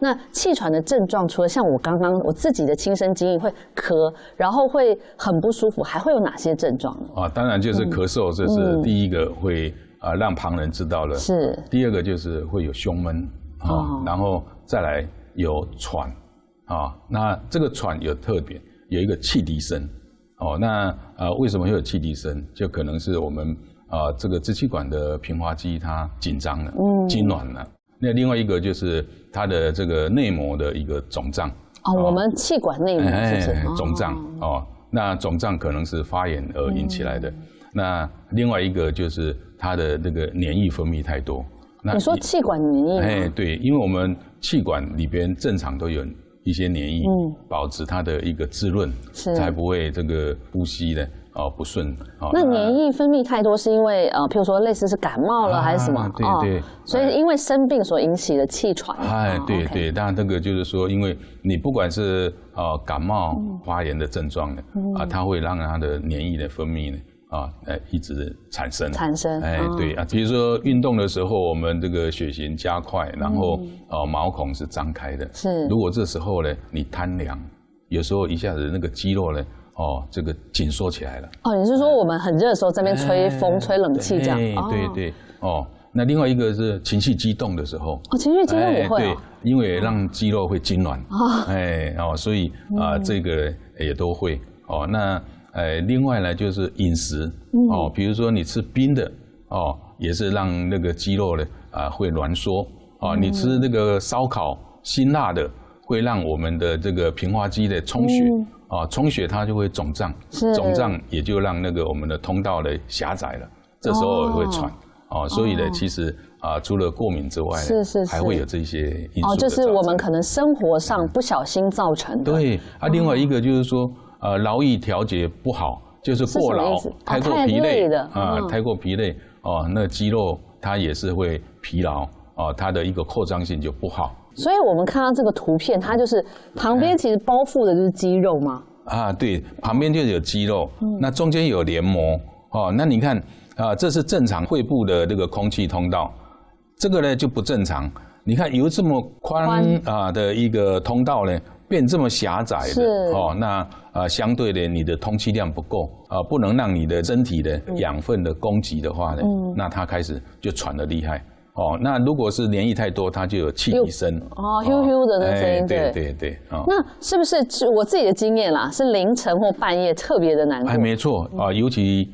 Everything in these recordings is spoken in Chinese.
那气喘的症状，除了像我刚刚我自己的亲身经历会咳，然后会很不舒服，还会有哪些症状呢？当然就是咳嗽，这是第一个会让旁人知道了。是。第二个就是会有胸闷然后再来有喘那这个喘有特点，有一个汽笛声那为什么会有汽笛声？就可能是我们这个支气管的平滑肌它紧张了，痉挛了。那另外一个就是它的这个内膜的一个肿胀我们气管内膜是不是肿胀那肿胀可能是发炎而引起来的。那另外一个就是它的这个黏液分泌太多。你说气管黏液吗？对，因为我们气管里边正常都有一些黏液，保持它的一个滋润，才不会这个呼吸的不顺。那黏液分泌太多是因为譬如说类似是感冒了还是什么？对，所以因为生病所引起的气喘。对，当然这个就是说，因为你不管是感冒发炎的症状呢，它会让它的黏液的分泌呢。一直产生，对比如说运动的时候，我们这个血型加快，然后毛孔是张开的，如果这时候呢你贪凉，有时候一下子那个肌肉呢这个紧缩起来了。你是说我们很热的时候在那边吹风、吹冷气这样？对那另外一个是情绪激动的时候，情绪激动也会对，因为让肌肉会痉挛所以这个也都会那。另外呢，就是饮食比如说你吃冰的也是让那个肌肉呢会挛缩你吃那个烧烤辛辣的，会让我们的这个平滑肌的充血充血它就会肿胀，肿胀也就让那个我们的通道呢狭窄了，这时候也会喘所以呢，其实除了过敏之外，还会有这些因素就是我们可能生活上不小心造成的。对另外一个就是说。劳逸调节不好，就是过劳，太过疲累太过疲累那肌肉它也是会疲劳它的一个扩张性就不好。所以我们看到这个图片，它就是旁边其实包覆的就是肌肉吗？对，旁边就有肌肉，那中间有黏膜那你看这是正常肺部的这个空气通道，这个呢就不正常。你看由这么宽的一个通道呢，变这么狭窄的那相对的你的通气量不够不能让你的身体的养分的供给的话呢，那它开始就喘得厉害那如果是黏液太多，它就有气笛声咻咻的那声音。对那是不是我自己的经验啦？是凌晨或半夜特别的难过？没错尤其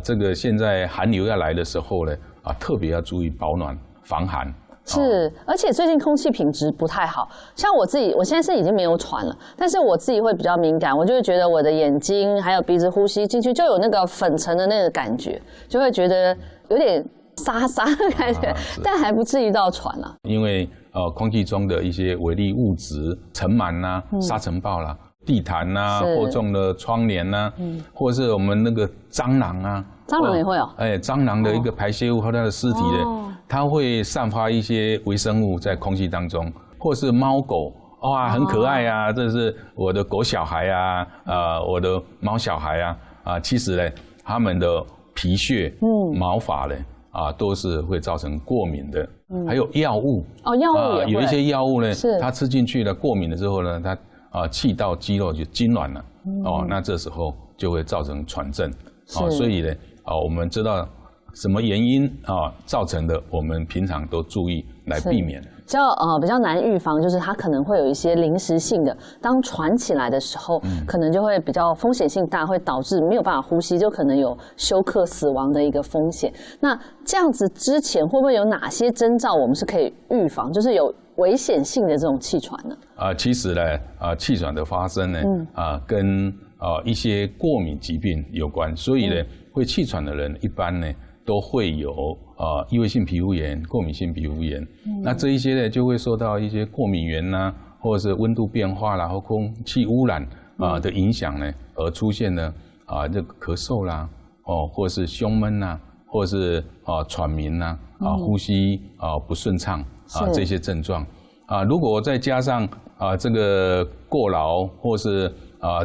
这个现在寒流要来的时候呢特别要注意保暖防寒。是，而且最近空气品质不太好，像我自己，我现在是已经没有喘了，但是我自己会比较敏感，我就会觉得我的眼睛还有鼻子呼吸进去就有那个粉尘的那个感觉，就会觉得有点沙沙的感觉，但还不至于到喘了。因为空气中的一些微粒物质、尘螨沙尘暴啦、地毯或重的窗帘或是我们那个蟑螂蟑螂也会蟑螂的一个排泄物和它的尸体它会散发一些微生物在空气当中，或是猫狗很可爱这是我的狗小孩我的猫小孩其实呢，它们的皮屑、毛发呢都是会造成过敏的。还有药物药物也会有一些药物呢，它吃进去了过敏了之后呢，它气道肌肉就痉挛了那这时候就会造成喘症所以呢我们知道什么原因造成的，我们平常都注意来避免。比较难预防，就是它可能会有一些临时性的，当喘起来的时候，可能就会比较风险性大，会导致没有办法呼吸，就可能有休克死亡的一个风险。那这样子之前会不会有哪些征兆我们是可以预防，就是有危险性的这种气喘呢？其实呢气喘的发生呢跟一些过敏疾病有关，所以呢会气喘的人一般呢都会有异位性皮肤炎、过敏性皮肤炎。那这一些呢就会受到一些过敏源或者是温度变化啦，或空气污染的影响呢，而出现呢这个咳嗽啦，或是胸闷或是喘鸣呼吸不顺畅这些症状如果再加上这个过劳或是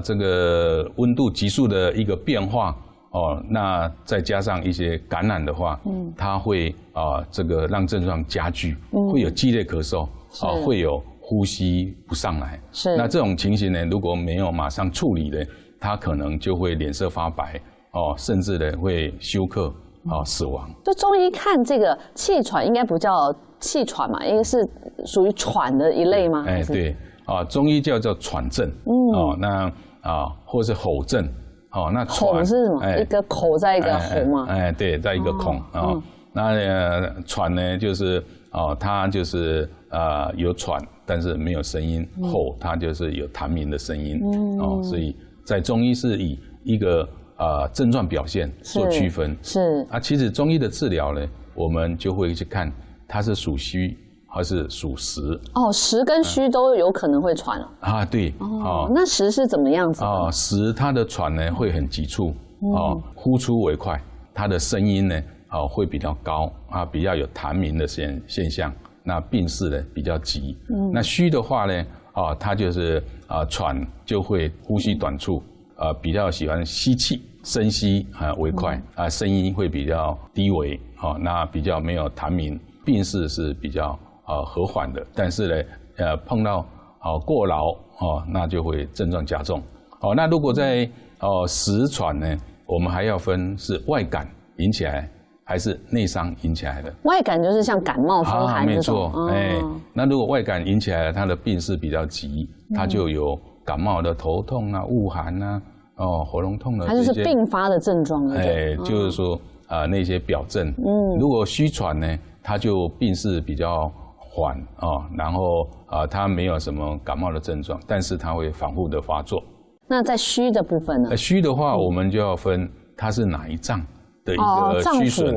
这个温度急速的一个变化那再加上一些感染的话，它会这个让症状加剧，会有激烈咳嗽会有呼吸不上来。是。那这种情形呢，如果没有马上处理呢，他可能就会脸色发白甚至呢会休克死亡。就中医看这个气喘，应该不叫气喘嘛，应该是属于喘的一类吗？对中医叫喘症。那或是吼症。那吼是什么？一个口在一个喉吗？对，在一个孔那喘呢，就是它就是有喘，但是没有声音；吼它就是有痰鸣的声音。所以在中医是以一个症状表现做区分。是其实中医的治疗呢，我们就会去看它是属虚还是属实。实跟虚都有可能会喘对。那实是怎么样子？实它的喘呢会很急促，呼出为快，它的声音呢会比较高比较有痰鸣的现象，那病势呢比较急。那虚的话呢它就是喘就会呼吸短促，比较喜欢吸气，深吸为快，声音会比较低微，那比较没有痰鸣，病势是比较和缓的。但是呢碰到过劳那就会症状加重。那如果在实喘呢，我们还要分是外感引起来还是内伤引起来的。外感就是像感冒、风寒这种。没错。那如果外感引起来，它的病势比较急，它就有感冒的头痛恶寒喉咙痛的，它就是并发的症状。就是说那些表症。如果虚喘呢，它就病势比较缓然后它没有什么感冒的症状，但是它会反复的发作。那在虚的部分呢？虚的话，我们就要分它是哪一脏的一个虚损。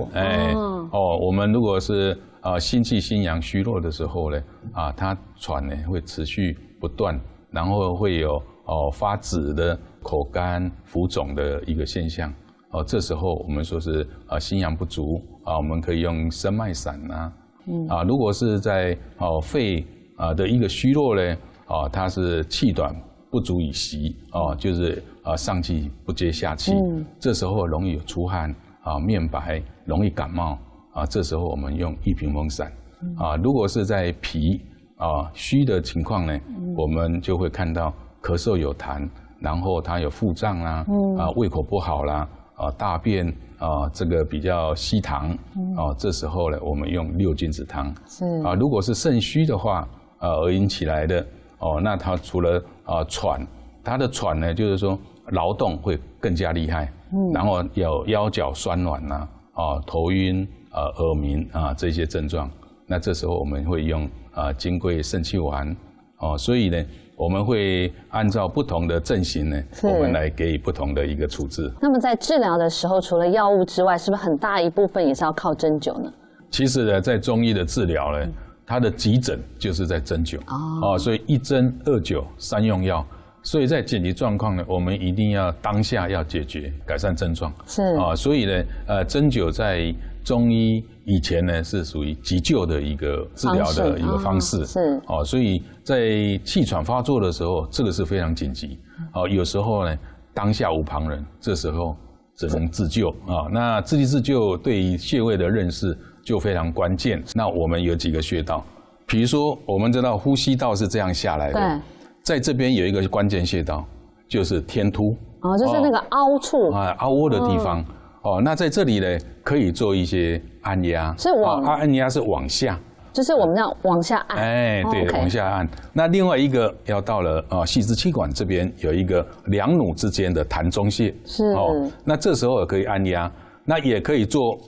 我们如果是心气心阳虚弱的时候呢，它喘呢会持续不断，然后会有发紫的、口干、浮肿的一个现象。这时候我们说是心阳不足我们可以用生脉散如果是在肺的一个虚弱呢，它是气短不足以息就是上气不接下气，这时候容易有出汗面白，容易感冒这时候我们用一屏风散如果是在脾虚的情况呢，我们就会看到咳嗽有痰，然后它有腹胀胃口不好啦大便这个比较稀糖这时候呢，我们用六君子汤。如果是肾虚的话而引起来的那它除了喘，它的喘呢就是说劳动会更加厉害，然后有腰脚酸软头晕耳鸣这些症状。那这时候我们会用金匮肾气丸所以呢，我们会按照不同的症型呢，我们来给予不同的一个处置。那么在治疗的时候，除了药物之外，是不是很大一部分也是要靠针灸呢？其实呢，在中医的治疗呢，它的急诊就是在针灸所以一针二灸三用药。所以在紧急状况呢，我们一定要当下要解决，改善症状。所以呢，针灸在中医以前呢是属于急救的一个治疗的一个方式。所以在气喘发作的时候，这个是非常紧急。有时候呢，当下无旁人，这时候只能自救那自己自救对于穴位的认识就非常关键。那我们有几个穴道，比如说我们知道呼吸道是这样下来的。在这边有一个关键穴道，就是天突就是那个凹处凹窝的地方那在这里呢，可以做一些按压，是按压是往下，就是我们这样往下按。对，往下按。那另外一个要到了细支气管这边有一个两乳之间的膻中穴，那这时候也可以按压，那也可以做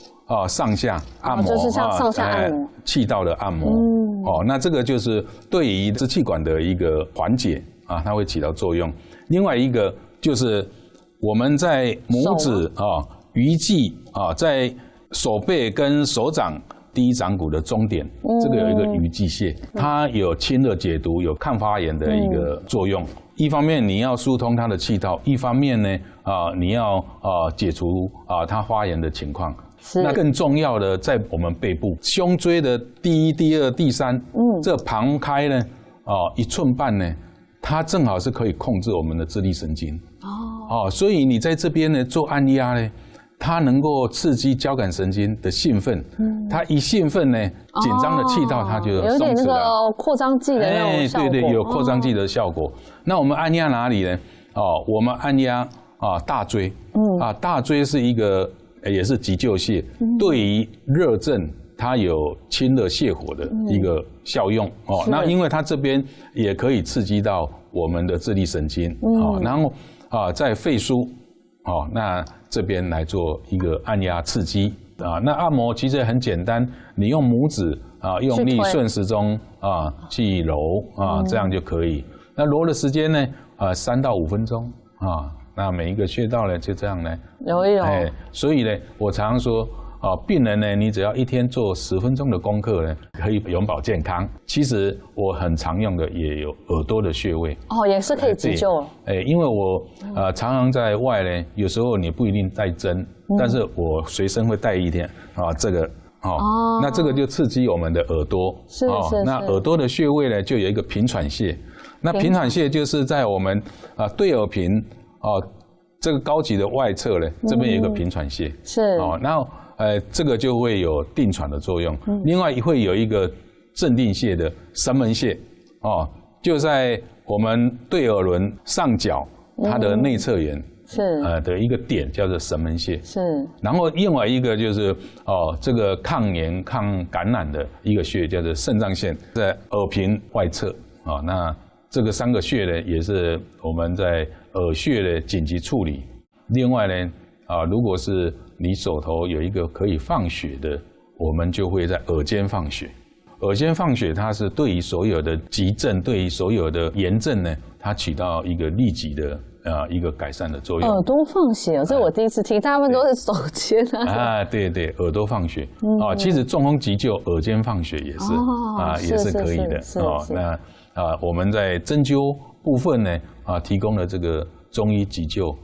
上下按摩，就是像上下按摩，气道的按摩。那这个就是对于支气管的一个缓解它会起到作用。另外一个就是我们在拇指鱼际在手背跟手掌第一掌骨的中点，这个有一个鱼际穴，它有清热解毒、有抗发炎的一个作用。一方面你要疏通它的气道，一方面呢你要解除它发炎的情况。那更重要的，在我们背部胸椎的第一、第二、第三，这旁开呢1寸半呢，它正好是可以控制我们的自律神经。所以你在这边呢做按压呢，它能够刺激交感神经的兴奋，它一兴奋呢，紧张的气道它就有点那松弛了，个扩张剂的那种效果。对，有扩张剂的效果。那我们按压哪里呢？我们按压大椎，大椎是一个也是急救穴，对于热症它有清热泻火的一个效用那因为它这边也可以刺激到我们的自律神经然后在肺腧那这边来做一个按压刺激那按摩其实很简单，你用拇指用力顺时钟去揉这样就可以。那揉的时间呢3到5分钟那每一个穴道呢就这样呢揉一揉。所以呢，我常常说病人呢，你只要一天做10分钟的功课呢，可以永保健康。其实我很常用的也有耳朵的穴位也是可以急救因为我常常在外呢，有时候你不一定带针，但是我随身会带一点这个那这个就刺激我们的耳朵是那耳朵的穴位呢，就有一个平喘穴。那平喘穴就是在我们对耳屏这个高级的外侧呢，这边有一个平喘穴是然后这个就会有定喘的作用。另外会有一个镇定穴的神门穴就在我们对耳轮上角它的内侧缘是的一个点叫做神门穴是。然后另外一个就是这个抗炎抗感染的一个穴叫做肾脏线，在耳屏外侧那这个3个穴呢，也是我们在耳穴的紧急处理。另外呢，如果是你手头有一个可以放血的，我们就会在耳尖放血。耳尖放血，它是对于所有的急症、对于所有的炎症呢，它起到一个立即的一个改善的作用。耳朵放血这我第一次听，大部分都是手尖对，耳朵放血其实中风急救耳尖放血也是也是可以的那我们在针灸部分呢提供了这个中医急救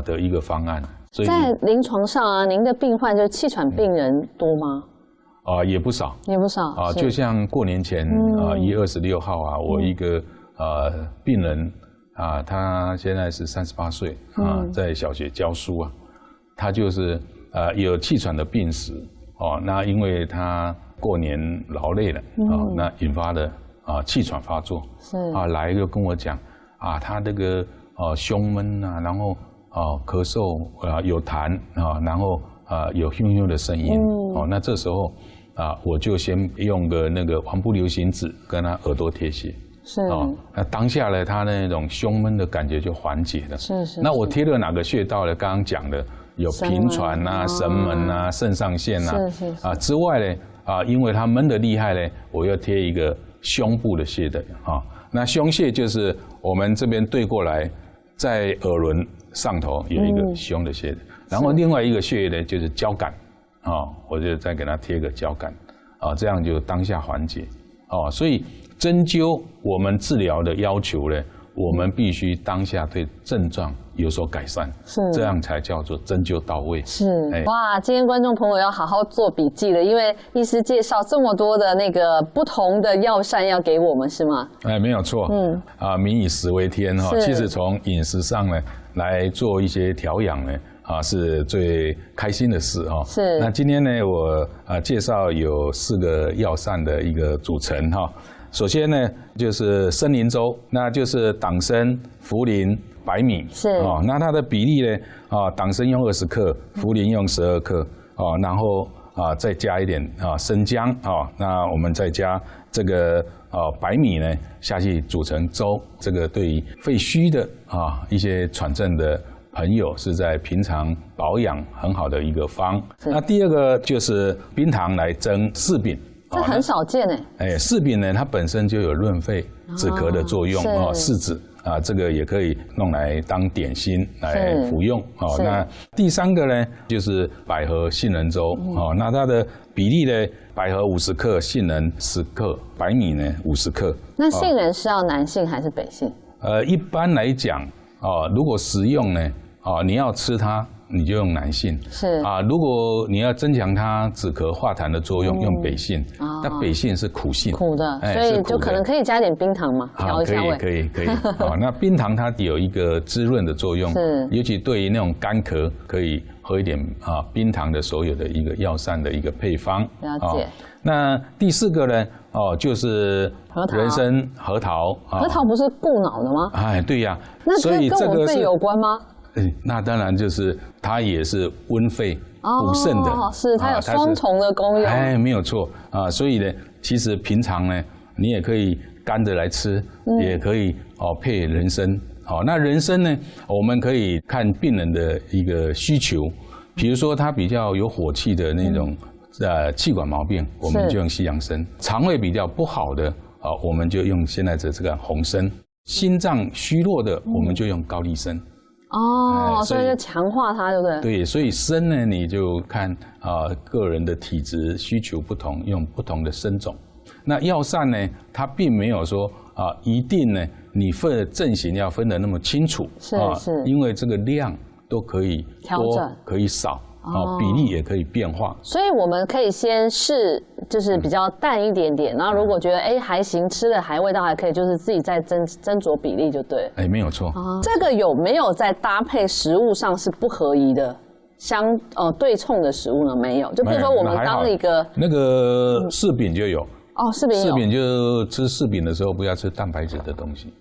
的一个方案。所以在临床上您的病患就是气喘病人多吗？也不少，就像过年前1月26号我一个病人他现在是38岁在小学教书他就是有气喘的病史那因为他过年劳累了那引发的气喘发作是来就跟我讲他这个胸闷然后咳嗽有痰然后有咻咻的声音那这时候我就先用个那个黄布流行纸跟他耳朵贴血是那当下呢他那种胸闷的感觉就缓解了。是那我贴了哪个穴道呢？刚刚讲的有平喘神门肾上腺之外呢因为他闷的厉害呢，我要贴一个胸部的穴的那胸穴就是我们这边对过来，在耳轮上头有一个胸的穴然后另外一个穴呢就是交感我就再给他贴个交感这样就当下缓解所以针灸我们治疗的要求呢，我们必须当下对症状有所改善，这样才叫做针灸到位。哇，今天观众朋友要好好做笔记了，因为医师介绍这么多的那个不同的药膳要给我们，是吗？没有错。民以食为天其实从饮食上呢来做一些调养呢是最开心的事是。那今天呢，我介绍有4个药膳的一个组成首先呢，就是参苓粥，那就是党参、茯苓、白米那它的比例呢党参用20克，茯苓用12克然后再加一点生姜那我们再加这个白米呢下去煮成粥，这个对于肺虚的一些喘症的朋友是在平常保养很好的一个方。那第2个就是冰糖来蒸柿饼。这很少见柿饼呢，它本身就有润肺止咳的作用柿子这个也可以弄来当点心来服用那第3个呢，就是百合杏仁粥那它的比例呢，百合50克，杏仁10克，白米呢50克。那杏仁是要男性还是北性？一般来讲如果食用呢你要吃它，你就用男性如果你要增强它止咳化痰的作用，用北性那北性是苦性，苦的，所以就可能可以加点冰糖嘛，调一下味。可以那冰糖它有一个滋润的作用，尤其对于那种干咳可以喝一点冰糖的所有的一个药膳的一个配方。了解。那第4个呢，就是核桃人参核桃。核桃不是顾脑的吗？哎，对呀。那这跟我们肺有关吗？那当然就是它也是温肺补肾的，是它有双重的功用。哎，没有错啊。所以呢，其实平常呢，你也可以干着来吃，也可以配人参。那人参呢，我们可以看病人的一个需求，比如说他比较有火气的那种气管毛病，我们就用西洋参；肠胃比较不好的我们就用现在的这个红参；心脏虚弱的，我们就用高丽参。所以就强化它，对不对？对，所以参呢，你就看个人的体质需求不同，用不同的参种。那药膳呢，它并没有说一定呢，你分的症型要分得那么清楚，是，因为这个量都可以多，可以少。比例也可以变化，所以我们可以先试，就是比较淡一点点，然后如果觉得还行，吃的味道还可以，就是自己再斟酌比例就对了。没有错。这个有没有在搭配食物上是不合宜的对冲的食物呢？没有，就比如说我们当一个那个柿饼就有。柿饼有。柿饼就吃柿饼的时候不要吃蛋白质的东西。